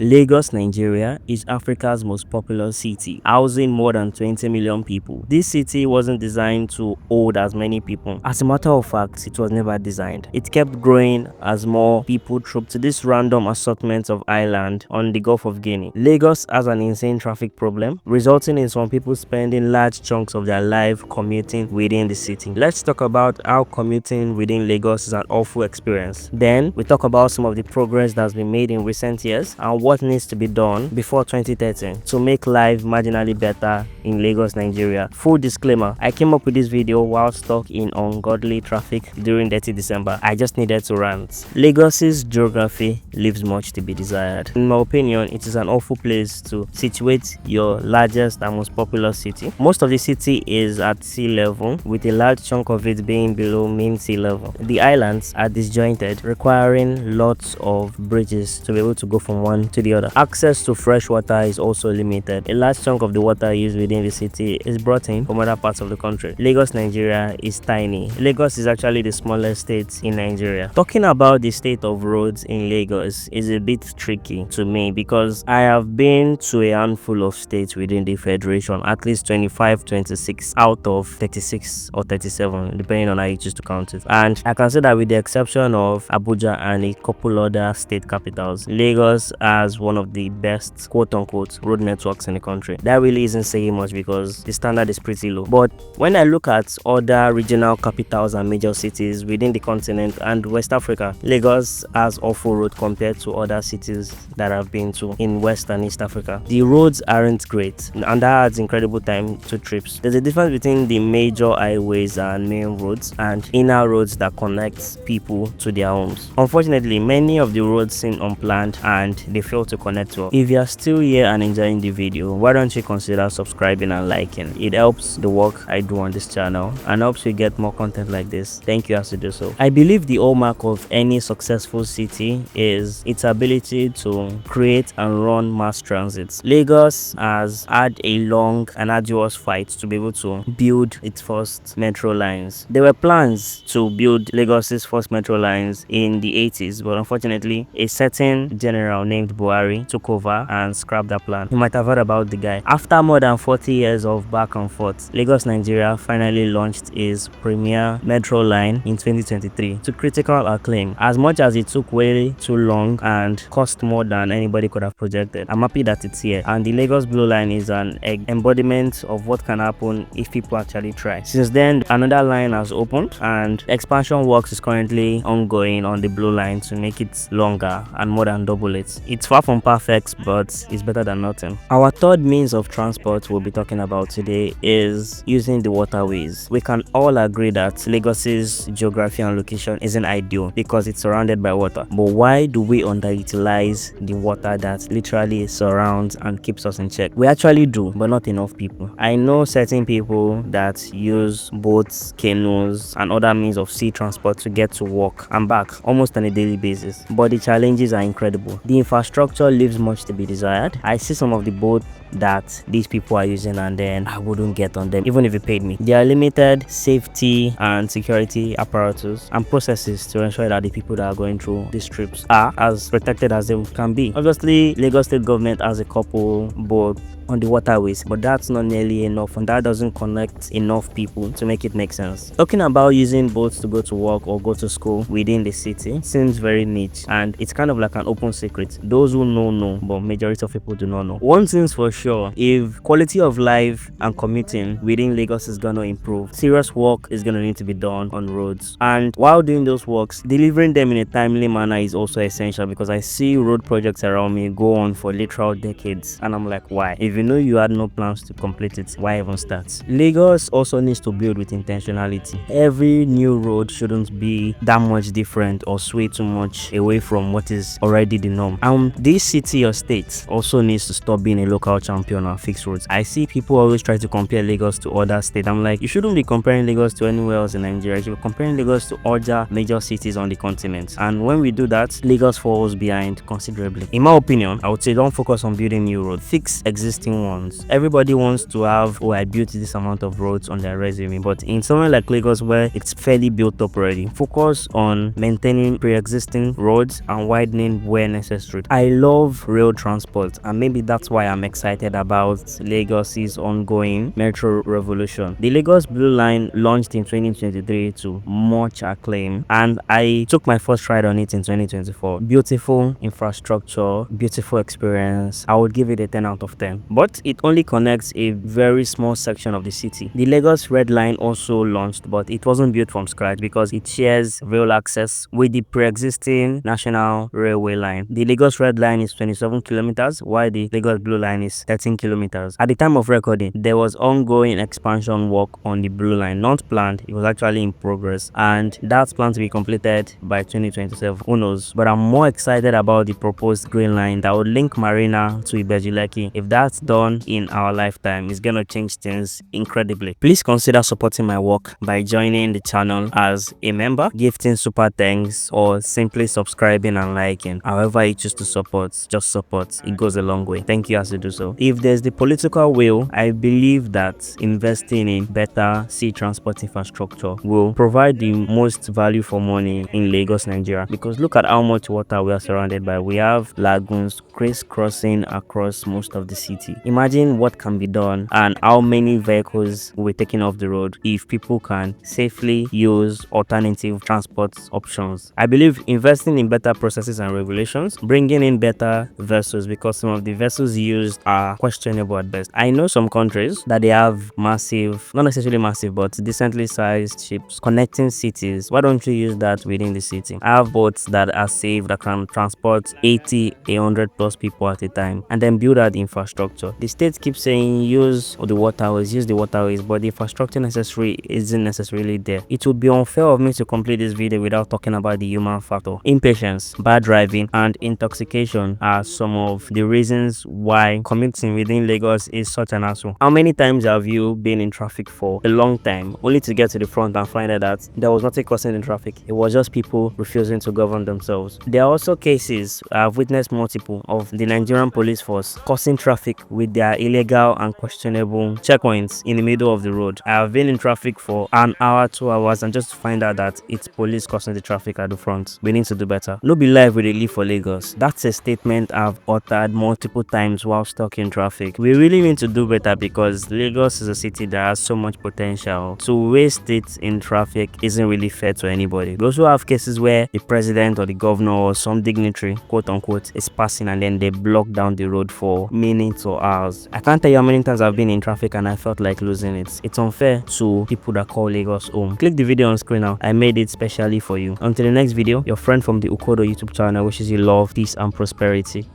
Lagos, Nigeria is Africa's most populous city, housing more than 20 million people. This city wasn't designed to hold as many people. As a matter of fact, it was never designed. It kept growing as more people trooped to this random assortment of island on the Gulf of Guinea. Lagos has an insane traffic problem, resulting in some people spending large chunks of their life commuting within the city. Let's talk about how commuting within Lagos is an awful experience. Then we talk about some of the progress that's been made in recent years and what needs to be done before 2030 to make life marginally better in Lagos, Nigeria. Full disclaimer, I came up with this video while stuck in ungodly traffic during dirty December. I just needed to rant. Lagos's geography leaves much to be desired. In my opinion, it is an awful place to situate your largest and most populous city. Most of the city is at sea level, with a large chunk of it being below mean sea level. The islands are disjointed, requiring lots of bridges to be able to go from one to the other. Access to fresh water is also limited. A large chunk of the water used within the city is brought in from other parts of the country. Lagos, Nigeria is tiny. Lagos is actually the smallest state in Nigeria. Talking about the state of roads in Lagos is a bit tricky to me because I have been to a handful of states within the federation, at least 25, 26 out of 36 or 37, depending on how you choose to count it. And I can say that with the exception of Abuja and a couple other state capitals, Lagos has one of the best quote-unquote road networks in the country. That really isn't saying much because the standard is pretty low. But when I look at other regional capitals and major cities within the continent and West Africa, Lagos has awful road compared to other cities that I've been to in West and East Africa. The roads aren't great and that adds incredible time to trips. There's a difference between the major highways and main roads and inner roads that connect people to their homes. Unfortunately, many of the roads seem unplanned and they fail to connect well. If you are still here and enjoying the video, why don't you consider subscribing and liking? It helps the work I do on this channel and helps you get more content like this. Thank you as you do so. I believe the hallmark of any successful city is its ability to create and run mass transit. Lagos has had a long and arduous fight to be able to build its first metro lines. There were plans to build Lagos's first metro lines in the 80s, but unfortunately, a certain general named Buhari took over and scrapped that plan. You might have heard about the guy. After more than 40 years of back and forth, Lagos, Nigeria finally launched its premier metro line in 2023 to critical acclaim. As much as it took way too long and cost more than anybody could have projected, I'm happy that it's here. And the Lagos Blue Line is an embodiment of what can happen if people actually try. Since then, another line has opened and expansion works is currently ongoing on the Blue Line to make it longer and more than double it. It's far from perfect, but it's better than nothing. Our third means of transport we'll be talking about today is using the waterways. We can all agree that Lagos's geography and location isn't ideal because it's surrounded by water. But why do we underutilize the water that literally surrounds and keeps us in check? We actually do, but not enough people. I know certain people that use boats, canoes, and other means of sea transport to get to work and back almost on a daily basis. But the challenges are incredible. The infrastructure leaves much to be desired. I see some of the boats that these people are using and then I wouldn't get on them even if it paid me. There are limited safety and security apparatus and processes to ensure that the people that are going through these trips are as protected as they can be. Obviously, Lagos State government has a couple boats on the waterways, but that's not nearly enough and that doesn't connect enough people to make it make sense. Talking about using boats to go to work or go to school within the city seems very niche and it's kind of like an open secret. Those who know, but majority of people do not know. One thing's for sure, if quality of life and commuting within Lagos is gonna improve, serious work is gonna need to be done on roads. And while doing those works, delivering them in a timely manner is also essential because I see road projects around me go on for literal decades and I'm like, why? If you know you had no plans to complete it, why even start? Lagos also needs to build with intentionality. Every new road shouldn't be that much different or sway too much away from what is already the norm. This city or state also needs to stop being a local champion of fixed roads. I see people always try to compare Lagos to other states. I'm like, you shouldn't be comparing Lagos to anywhere else in Nigeria. You should be comparing Lagos to other major cities on the continent. And when we do that, Lagos falls behind considerably. In my opinion, I would say don't focus on building new roads. Fix existing ones. Everybody wants to have, oh, I built this amount of roads on their resume. But in somewhere like Lagos where it's fairly built up already, focus on maintaining pre-existing roads and widening where necessary. I love rail transport, and maybe that's why I'm excited about Lagos's ongoing metro revolution. The Lagos Blue Line launched in 2023 to much acclaim, and I took my first ride on it in 2024. Beautiful infrastructure, beautiful experience. I would give it a 10 out of 10. But it only connects a very small section of the city. The Lagos Red Line also launched, but it wasn't built from scratch because it shares rail access with the pre-existing National Railway line. The Lagos Red Line is 27 kilometers, while the Lagos Blue Line is 13 kilometers. At the time of recording, there was ongoing expansion work on the Blue Line, not planned, it was actually in progress, and that's planned to be completed by 2027. Who knows? But I'm more excited about the proposed Green Line that would link Marina to Ibeju-Lekki. If that's done in our lifetime, it's gonna change things incredibly. Please consider supporting my work by joining the channel as a member, gifting super thanks, or simply subscribing and liking. However you choose to support, just support. It goes a long way. Thank you as you do so. If there's the political will, I believe that investing in better sea transport infrastructure will provide the most value for money in Lagos, Nigeria, because look at how much water we are surrounded by. We have lagoons crisscrossing across most of the city. Imagine what can be done and how many vehicles will be taken off the road if people can safely use alternative transport options. I believe investing in better processes and regulations, bringing in better vessels, because some of the vessels used are questionable at best. I know some countries that they have massive, not necessarily massive, but decently sized ships connecting cities. Why don't you use that within the city? I have boats that are safe, that can transport 80, 100 plus people at a time, and then build out the infrastructure. The state keeps saying use the waterways, but the infrastructure necessary isn't necessarily there. It would be unfair of me to complete this video without talking about the human factor. Impatience, bad driving, and intoxication are some of the reasons why commuting within Lagos is such an hassle. How many times have you been in traffic for a long time only to get to the front and find out that there was nothing causing the traffic? It was just people refusing to govern themselves. There are also cases, I've witnessed multiple, of the Nigerian police force causing traffic with their illegal and questionable checkpoints in the middle of the road. I have been in traffic for an hour, 2 hours, and just to find out that it's police causing the traffic at the front. We need to do better. No be live with a leave for Lagos. That's a statement I've uttered multiple times while stuck in traffic. We really need to do better because Lagos is a city that has so much potential. To waste it in traffic isn't really fair to anybody. We also have cases where the president or the governor or some dignitary, quote unquote, is passing and then they block down the road for minutes or hours. I can't tell you how many times I've been in traffic and I felt like losing it. It's unfair to people that call Lagos home. Click the video on screen now. I made it specially for you. Until the next video, your friend from the Ukodo YouTube channel wishes you love, peace, and prosperity.